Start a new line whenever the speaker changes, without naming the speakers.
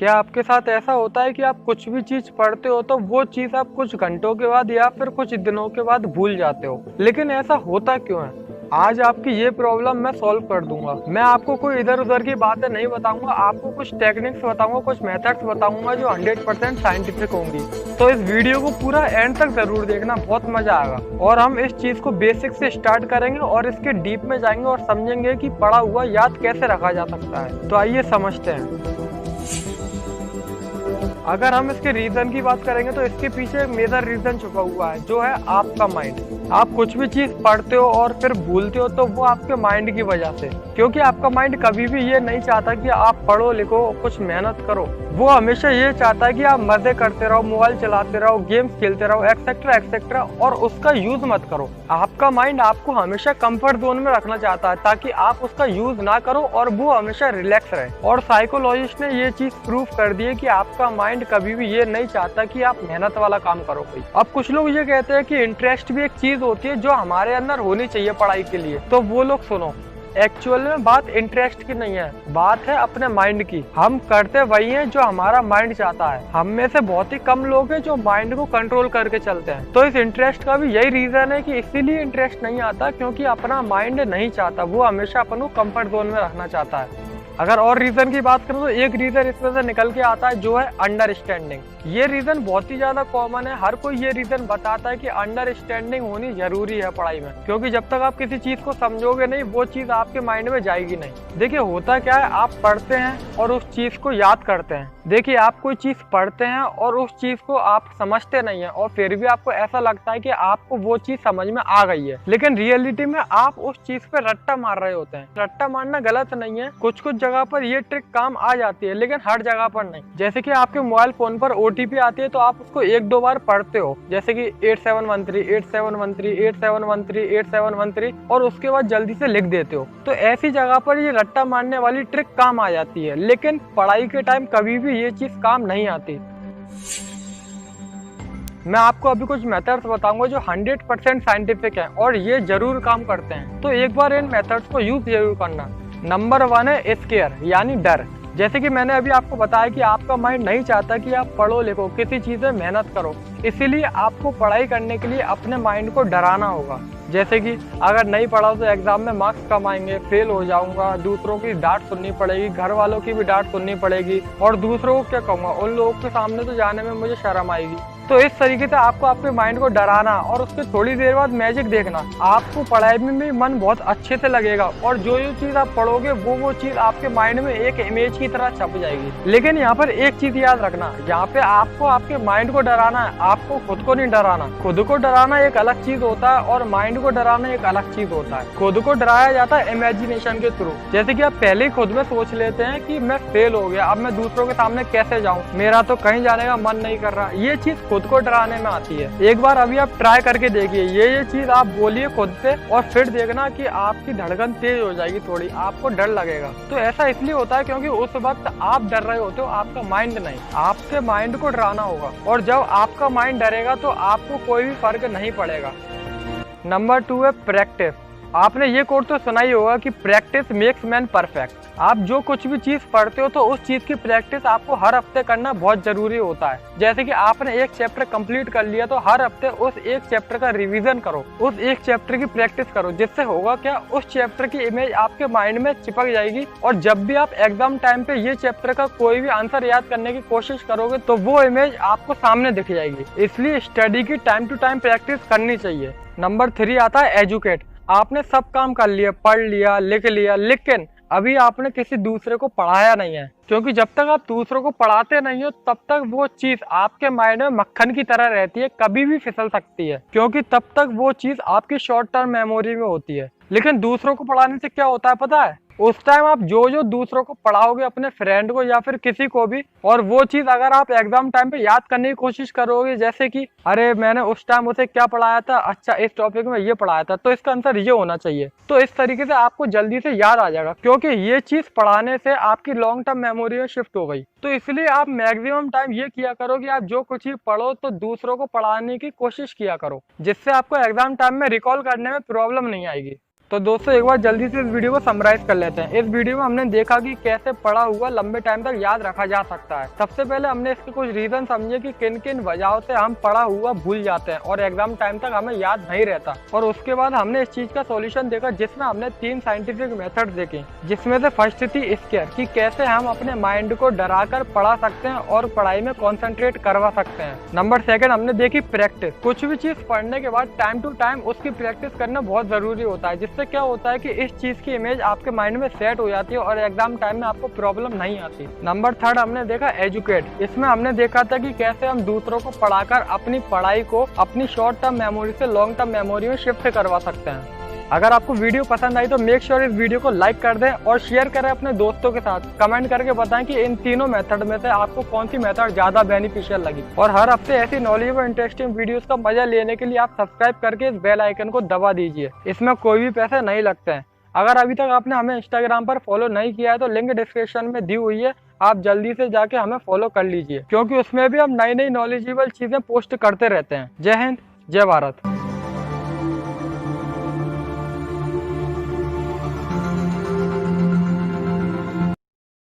क्या आपके साथ ऐसा होता है कि आप कुछ भी चीज पढ़ते हो तो वो चीज आप कुछ घंटों के बाद या फिर कुछ दिनों के बाद भूल जाते हो, लेकिन ऐसा होता क्यों है? आज आपकी ये प्रॉब्लम मैं सॉल्व कर दूंगा। मैं आपको कोई इधर उधर की बातें नहीं बताऊंगा, आपको कुछ टेक्निक्स बताऊंगा, कुछ मेथड्स बताऊंगा जो 100% साइंटिफिक होंगी। तो इस वीडियो को पूरा एंड तक जरूर देखना, बहुत मजा आएगा। और हम इस चीज को बेसिक से स्टार्ट करेंगे और इसके डीप में जाएंगे और समझेंगे कि पढ़ा हुआ याद कैसे रखा जा सकता है। तो आइए समझते हैं। अगर हम इसके रीजन की बात करेंगे तो इसके पीछे एक मेजर रीजन छुपा हुआ है, जो है आपका माइंड। आप कुछ भी चीज पढ़ते हो और फिर भूलते हो तो वो आपके माइंड की वजह से, क्योंकि आपका माइंड कभी भी ये नहीं चाहता कि आप पढ़ो लिखो कुछ मेहनत करो। वो हमेशा ये चाहता है कि आप मजे करते रहो, मोबाइल चलाते रहो, गेम्स खेलते रहो, एक्सेट्रा एक्सेट्रा, और उसका यूज मत करो। आपका माइंड आपको हमेशा कंफर्ट जोन में रखना चाहता है ताकि आप उसका यूज ना करो और वो हमेशा रिलैक्स रहे। और साइकोलॉजिस्ट ने ये चीज प्रूव कर दी है कि आपका माइंड कभी भी ये नहीं चाहता कि आप मेहनत वाला काम करो कोई। अब कुछ लोग ये कहते हैं कि इंटरेस्ट भी एक चीज होती है जो हमारे अंदर होनी चाहिए पढ़ाई के लिए। तो वो लोग सुनो, एक्चुअल में बात इंटरेस्ट की नहीं है, बात है अपने माइंड की। हम करते वही हैं जो हमारा माइंड चाहता है। हम में से बहुत ही कम लोग हैं जो माइंड को कंट्रोल करके चलते हैं। तो इस इंटरेस्ट का भी यही रीजन है कि इसीलिए इंटरेस्ट नहीं आता, क्योंकि अपना माइंड नहीं चाहता, वो हमेशा अपन को कंफर्ट जोन में रखना चाहता है। अगर और रीजन की बात करें तो एक रीजन इसमें से निकल के आता है, जो है अंडरस्टैंडिंग। ये रीजन बहुत ही ज्यादा कॉमन है, हर कोई ये रीजन बताता है कि अंडरस्टैंडिंग होनी जरूरी है पढ़ाई में, क्योंकि जब तक आप किसी चीज को समझोगे नहीं वो चीज आपके माइंड में जाएगी नहीं। देखिए होता क्या है, आप पढ़ते हैं और उस चीज को याद करते हैं। देखिए आप कोई चीज पढ़ते हैं और उस चीज को आप समझते नहीं है, और फिर भी आपको ऐसा लगता है कि आपको वो चीज समझ में आ गई है, लेकिन रियलिटी में आप उस चीज पे रट्टा मार रहे होते हैं। रट्टा मारना गलत नहीं है, कुछ कुछ जगह पर ये ट्रिक काम आ जाती है, लेकिन हर जगह पर नहीं। जैसे कि आपके मोबाइल फोन पर ओटीपी आती है तो आप उसको एक दो बार पढ़ते हो, जैसे कि 8713 8713 8713 8713, और उसके बाद जल्दी से लिख देते हो। तो ऐसी जगह पर ये रट्टा मारने वाली ट्रिक काम आ जाती है, लेकिन पढ़ाई के टाइम कभी भी ये चीज काम नहीं आती। मैं आपको अभी कुछ मेथड्स बताऊंगा जो 100% साइंटिफिक है और ये जरूर काम करते हैं। तो एक बार इन मेथड्स को यूज जरूर करना। नंबर 1 है स्केयर, यानी डर। जैसे कि मैंने अभी आपको बताया कि आपका माइंड नहीं चाहता कि आप पढ़ो लिखो, किसी चीज में मेहनत करो, इसीलिए आपको पढ़ाई करने के लिए अपने माइंड को डराना होगा। जैसे कि अगर नहीं पढ़ा तो एग्जाम में मार्क्स कम आएंगे, फेल हो जाऊंगा, दूसरों की डांट सुननी पड़ेगी, घर वालों की भी डांट सुननी पड़ेगी, और दूसरों को क्या कहूँगा, उन लोगों के सामने तो जाने में मुझे शर्म आएगी। तो इस तरीके से आपको आपके माइंड को डराना, और उसके थोड़ी देर बाद मैजिक देखना। आपको पढ़ाई में भी मन बहुत अच्छे से लगेगा, और जो चीज आप पढ़ोगे वो चीज आपके माइंड में एक इमेज की तरह छप जाएगी। लेकिन यहाँ पर एक चीज याद रखना, यहाँ पे आपको आपके माइंड को डराना है, आपको खुद को नहीं डराना। खुद को डराना एक अलग चीज होता है और माइंड को डराना एक अलग चीज होता है। खुद को डराया जाता है इमेजिनेशन के थ्रू। जैसे कि आप पहले ही खुद में सोच लेते हैं कि मैं फेल हो गया, अब मैं दूसरों के सामने कैसे जाऊं, मेरा तो कहीं जाने का मन नहीं कर रहा। ये चीज खुद को डराने में आती है। एक बार अभी आप ट्राई करके देखिए, ये चीज आप बोलिए खुद से, और फिर देखना कि आपकी धड़कन तेज हो जाएगी, थोड़ी आपको डर लगेगा। तो ऐसा इसलिए होता है क्योंकि उस वक्त आप डर रहे होते हो, आपका माइंड नहीं। आपके माइंड को डराना होगा, और जब आपका माइंड डरेगा तो आपको कोई भी फर्क नहीं पड़ेगा। नंबर 2 है प्रैक्टिस। आपने ये कोट तो सुना ही होगा कि प्रैक्टिस मेक्स मैन परफेक्ट। आप जो कुछ भी चीज पढ़ते हो तो उस चीज की प्रैक्टिस आपको हर हफ्ते करना बहुत जरूरी होता है। जैसे कि आपने एक चैप्टर कंप्लीट कर लिया तो हर हफ्ते उस एक चैप्टर का रिवीजन करो, उस एक चैप्टर की प्रैक्टिस करो, जिससे होगा क्या, उस चैप्टर की इमेज आपके माइंड में चिपक जाएगी, और जब भी आप एग्जाम टाइम पे ये चैप्टर का कोई भी आंसर याद करने की कोशिश करोगे तो वो इमेज आपको सामने दिख जाएगी। इसलिए स्टडी की टाइम टू टाइम प्रैक्टिस करनी चाहिए। नंबर 3 आता है एजुकेट। आपने सब काम कर लिया, पढ़ लिया, लिख लिया, लेकिन अभी आपने किसी दूसरे को पढ़ाया नहीं है, क्योंकि जब तक आप दूसरों को पढ़ाते नहीं हो तब तक वो चीज आपके माइंड में मक्खन की तरह रहती है, कभी भी फिसल सकती है, क्योंकि तब तक वो चीज आपकी शॉर्ट टर्म मेमोरी में होती है। लेकिन दूसरों को पढ़ाने से क्या होता है पता है, उस टाइम आप जो दूसरों को पढ़ाओगे, अपने फ्रेंड को या फिर किसी को भी, और वो चीज अगर आप एग्जाम टाइम पे याद करने की कोशिश करोगे, जैसे कि अरे मैंने उस टाइम उसे क्या पढ़ाया था, अच्छा इस टॉपिक में ये पढ़ाया था तो इसका आंसर ये होना चाहिए, तो इस तरीके से आपको जल्दी से याद आ जाएगा, क्योंकि ये चीज पढ़ाने से आपकी लॉन्ग टर्म मेमोरी में शिफ्ट हो गई। तो इसलिए आप मैक्सिमम टाइम ये किया करो कि आप जो कुछ ही पढ़ो तो दूसरों को पढ़ाने की कोशिश किया करो, जिससे आपको एग्जाम टाइम में रिकॉल करने में प्रॉब्लम नहीं आएगी। तो दोस्तों एक बार जल्दी से इस वीडियो को समराइज कर लेते हैं। इस वीडियो में हमने देखा कि कैसे पढ़ा हुआ लंबे टाइम तक याद रखा जा सकता है। सबसे पहले हमने इसके कुछ रीजन समझे कि किन किन वजहों से हम पढ़ा हुआ भूल जाते हैं और एग्जाम टाइम तक हमें याद नहीं रहता। और उसके बाद हमने इस चीज का सॉल्यूशन देखा जिसमें हमने 3 साइंटिफिक मेथड देखे, जिसमें से फर्स्ट थी स्केयर, कि कैसे हम अपने माइंड को डराकर पढ़ा सकते हैं और पढ़ाई में कॉन्सेंट्रेट करवा सकते हैं। नंबर 2 हमने देखी प्रैक्टिस। कुछ भी चीज पढ़ने के बाद टाइम टू टाइम उसकी प्रैक्टिस करना बहुत जरूरी होता है, जिससे क्या होता है कि इस चीज की इमेज आपके माइंड में सेट हो जाती है और एग्जाम टाइम में आपको प्रॉब्लम नहीं आती। नंबर 3 हमने देखा एजुकेट। इसमें हमने देखा था कि कैसे हम दूसरों को पढ़ाकर अपनी पढ़ाई को अपनी शॉर्ट टर्म मेमोरी से लॉन्ग टर्म मेमोरी में शिफ्ट करवा सकते हैं। अगर आपको वीडियो पसंद आई तो मेक श्योर इस वीडियो को लाइक कर दें और शेयर करें अपने दोस्तों के साथ। कमेंट करके बताएं कि इन तीनों मेथड में से आपको कौन सी मेथड ज्यादा बेनिफिशियल लगी। और हर हफ्ते ऐसी नॉलेजेबल इंटरेस्टिंग वीडियोस का मजा लेने के लिए आप सब्सक्राइब करके इस बेल आइकन को दबा दीजिए। इसमें कोई भी पैसे नहीं लगते हैं। अगर अभी तक आपने हमें इंस्टाग्राम पर फॉलो नहीं किया है तो लिंक डिस्क्रिप्शन में दी हुई है, आप जल्दी से जाके हमें फॉलो कर लीजिए, क्योंकि उसमें भी हम नई नई नॉलेजेबल चीजें पोस्ट करते रहते हैं। जय हिंद, जय भारत।